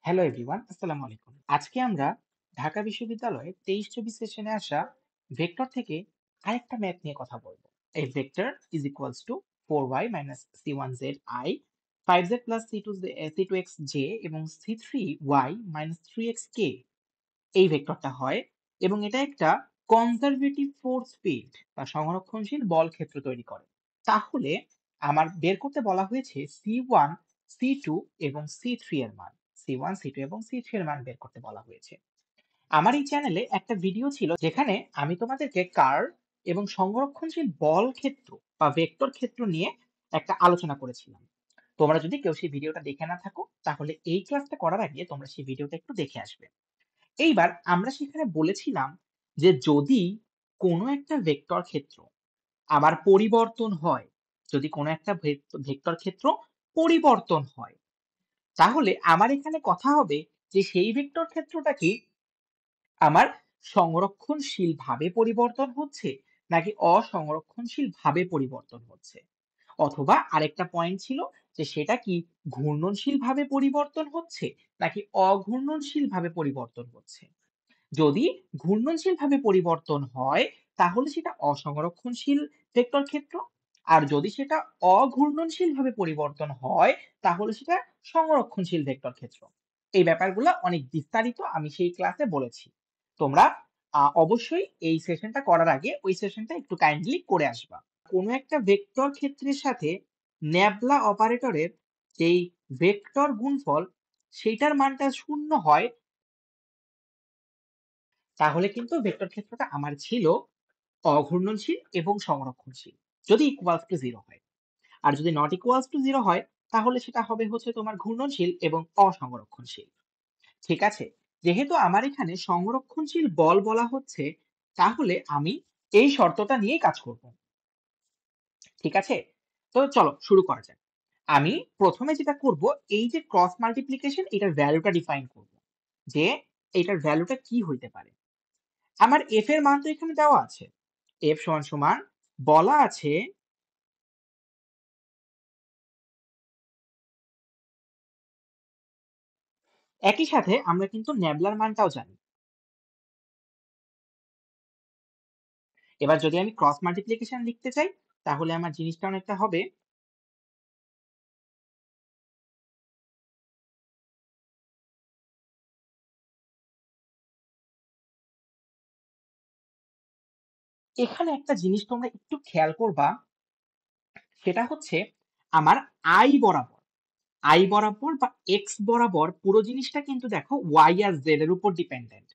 Hello everyone, আসসালামু আলাইকুম। আজকে আমরা ঢাকা বিশ্ববিদ্যালয়ের 23-24 সেশনে আসা ভেক্টর থেকে আরেকটা ম্যাথ নিয়ে কথা বলবো। এই vector is equals to 4y minus c1z i 5z plus c2x j এবং c3y মাইনাস 3x k এই ভেক্টরটা হয় এবং এটা একটা কনজারভেটিভ ফোর্স ফিল্ড বা সংরক্ষণশীল বল ক্ষেত্র তৈরি করে। তাহলে আমার বের করতে বলা হয়েছে C1, C2 এবং C3 এর মান। C1, C2 এবং C3 এর মান বের করতে বলা হয়েছে। আমার এই চ্যানেলে একটা ভিডিও ছিল যেখানে আমি তোমাদেরকে কার্ল এবং সংরক্ষণশীল বল ক্ষেত্র বা ভেক্টর ক্ষেত্র নিয়ে একটা আলোচনা করেছিলাম। তোমরা যদি কেউ সেই ভিডিওটা দেখে না থাকো তাহলে এই ক্লাসটা করার আগে তোমরা সেই ভিডিওটা একটু দেখে আসবে। এইবার আমরা সেখানে বলেছিলাম যে যদি কোনো একটা ভেক্টর ক্ষেত্র আবার পরিবর্তন হয়, যদি কোনো একটা ভেক্টর ক্ষেত্র পরিবর্তন হয়, তাহলে আমার এখানে কথা হবে যে সেই ভেক্টর ক্ষেত্রটা কি আমার সংরক্ষণশীল ভাবে পরিবর্তন হচ্ছে নাকি অসংরক্ষণশীল ভাবে পরিবর্তন হচ্ছে, অথবা আরেকটা পয়েন্ট ছিল যে সেটা কি ঘূর্ণনশীল ভাবে পরিবর্তন হচ্ছে নাকি অঘূর্ণনশীল ভাবে পরিবর্তন হচ্ছে। যদি ঘূর্ণনশীলভাবে পরিবর্তন হয় তাহলে সেটা অসংরক্ষণশীল ভেক্টর ক্ষেত্র, আর যদি সেটা অঘূর্ণনশীলভাবে পরিবর্তন হয় তাহলে সেটা সংরক্ষণশীল ভেক্টর ক্ষেত্র। এই ব্যাপারগুলো অনেক বিস্তারিত আমি সেই ক্লাসে বলেছি। তোমরা অবশ্যই এই সেশনটা করার আগে ওই সেশনটা একটু কাইন্ডলি করে আসবা। কোনো একটা ভেক্টর ক্ষেত্রের সাথে ন্যাবলা অপারেটরের যেই ভেক্টর গুণফল সেইটার মানটা শূন্য হয় তাহলে কিন্তু ভেক্টর ক্ষেত্রটা আমার ছিল অঘূর্ণনশীল এবং সংরক্ষণশীল, যদি ইকুয়ালস টু জিরো হয়। আর যদি নট ইকুয়ালস টু জিরো হয় তাহলে সেটা হবে হচ্ছে তোমার ঘূর্ণনশীল এবং অসংরক্ষণশীল। ঠিক আছে, যেহেতু আমার এখানে সংরক্ষণশীল বল বলা হচ্ছে তাহলে আমি এই শর্তটা নিয়েই কাজ করব। ঠিক আছে, তো চলো শুরু করা যাক। আমি প্রথমে যেটা করব, এই যে ক্রস মাল্টিপ্লিকেশন এটার ভ্যালুটা ডিফাইন করব, যে এটার ভ্যালুটা কি হইতে পারে। আমার এফ এর মান তো এখানে দেওয়া আছে, এফ সমান সমান বলা আছে একই সাথে আমরা কিন্তু ন্যাবলার মানটাও জানি। এবার যদি আমি ক্রস মাল্টিপ্লিকেশন লিখতে চাই তাহলে আমার জিনিসটা অনেকটা হবে এখানে একটা জিনিস তোমরা একটু খেয়াল করবা, সেটা হচ্ছে আমার আই বরাবর বা এক্স বরাবর পুরো জিনিসটা কিন্তু দেখো ওয়াই আর জেড এর উপর ডিপেন্ডেন্ট।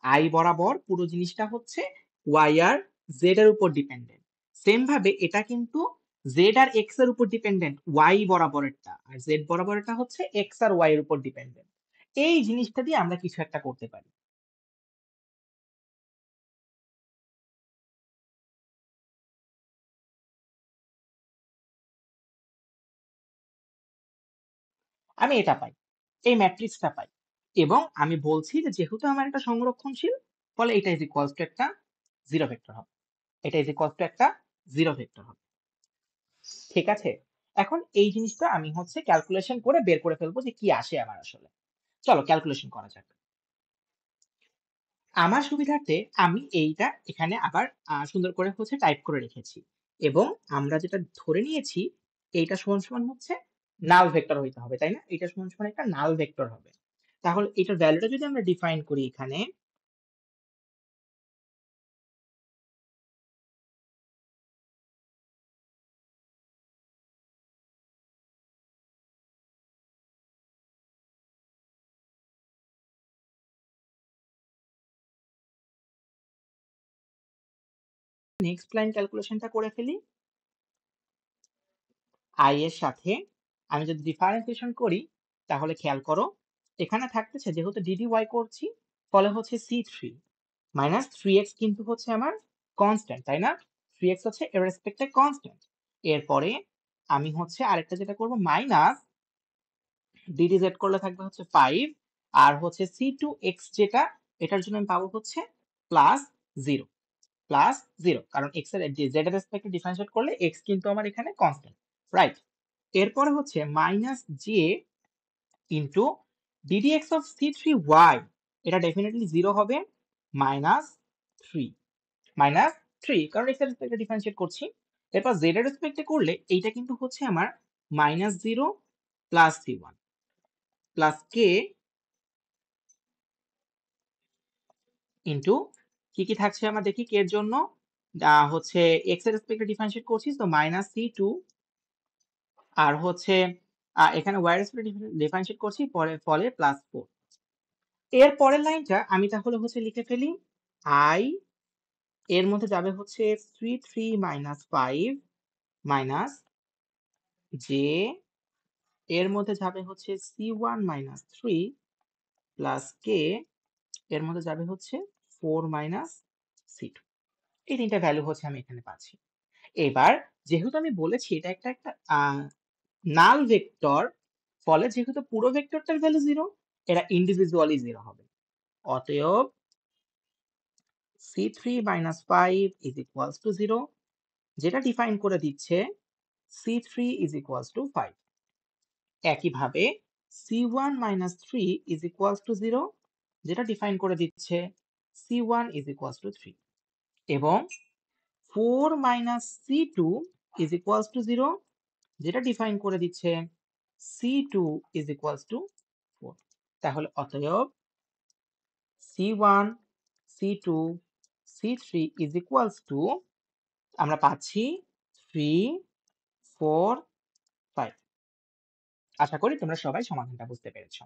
আই বরাবর পুরো জিনিসটা হচ্ছে ওয়াই আর জেড এর উপর ডিপেন্ডেন্ট। সেম ভাবে এটা কিন্তু জেড আর এক্স এর উপর ডিপেন্ডেন্ট, ওয়াই বরাবরেরটা, আর জেড বরাবরটা হচ্ছে এক্স আর ওয়াই এর উপর ডিপেন্ডেন্ট। এই জিনিসটা দিয়ে আমরা কিছু একটা করতে পারি। আমি এটা পাই, এই ম্যাট্রিক্সটা পাই, এবং আমি বলছি যে যেহেতু আমার একটা সংরক্ষণশীল, ফলে এটা ইজ ইকুয়ালস টু একটা জিরো ভেক্টর হবে। এটা ইজ ইকুয়ালস টু একটা জিরো ভেক্টর হবে। ঠিক আছে, এখন এই জিনিসটা আমি হচ্ছে ক্যালকুলেশন করে বের করে ফেলবো যে কি আসে আমার আসলে। চলো ক্যালকুলেশন করা যাক। আমার সুবিধার্থে আমি এইটা এখানে আবার সুন্দর করে হচ্ছে টাইপ করে রেখেছি, এবং আমরা যেটা ধরে নিয়েছি এইটা সমান সমান হচ্ছে নাল ভেক্টর হইতে হবে, তাই না? এটা সমান সমান একটা নাল ভেক্টর হবে। তাহলে এটার ভ্যালুটা যদি আমরা ডিফাইন করি এখানে, নেক্সট লাইন ক্যালকুলেশনটা করে ফেলি। আই এর সাথে আমি যদি ডিফারেন্সিয়েশন করি তাহলে খেয়াল করো এখানে থাকতেছে যেহেতু ডিডি ওয়াই করছি, ফলে হচ্ছে C three minus three X কিন্তু হচ্ছে আমার কনস্ট্যান্ট, তাই না? থ্রি এক্স হচ্ছে এর রেসপেক্টে কনস্ট্যান্ট। এরপরে আমি হচ্ছে আরেকটা যেটা করবো, মাইনাস ডিডি জেড করলে থাকবে হচ্ছে ফাইভ, আর হচ্ছে সি টু এক্স যেটা, এটার জন্য আমি পাবো হচ্ছে প্লাস জিরো। প্লাস জিরো কারণ এক্স এর জেড এর রেসপেক্টে ডিফারেন্সিয়েট করলে এক্স কিন্তু আমার এখানে কনস্ট্যান্ট, রাইট? এরপরে হচ্ছে minus J into ddx of c3y এটা ডেফিনেটলি 0 হবে মাইনাস 3 মাইনাস 3 কারণ x এর রেসপেক্টে ডিফারেন্সিয়েট করছি। এরপর z এর রেসপেক্টে করলে এইটা কিন্তু হচ্ছে আমার minus 0 plus c1 plus k into কি থাকছে আমার দেখি k এর জন্য হচ্ছে x এর রেসপেক্টে ডিফারেন্সিয়েট করছি তো মাইনাস c2 আর হচ্ছে এখানে y এর রেসপেক্টে ডিফারেন্সিয়েট করছি ফলে প্লাস 4। এর পরের লাইনটা আমি তাহলে হচ্ছে লিখে ফেলি i এর মধ্যে যাবে হচ্ছে c3 মাইনাস 5 মাইনাস j এর মধ্যে যাবে হচ্ছে c1 মাইনাস 3 প্লাস k এর মধ্যে যাবে হচ্ছে 4 মাইনাস c2। এই তিনটা ভ্যালু হচ্ছে আমি এখানে পাচ্ছি। এবার যেহেতু আমি বলেছি এটা একটা নাল ভেক্টর, ফলে যেহেতু পুরো ভেক্টরটার ভ্যালু 0, এরা ইন্ডিভিজুয়ালি 0 হবে। অতএব c3 minus 5 is equals to 0, যেটা ডিফাইন করে দিচ্ছে c3 is equals to 5। একইভাবে c1 minus 3 is equals to 0, যেটা ডিফাইন করে দিচ্ছে c1 is equals to 3। এবং 4 minus c2 is equals to 0, যেটা ডিফাইন করে দিচ্ছে c2 is equals to 4। তাহলে অতএব c1 c2 c3 is equals to আমরা পাচ্ছি 3 4 5। আশা করি তোমরা সবাই সমাধানটা বুঝতে পেরেছো।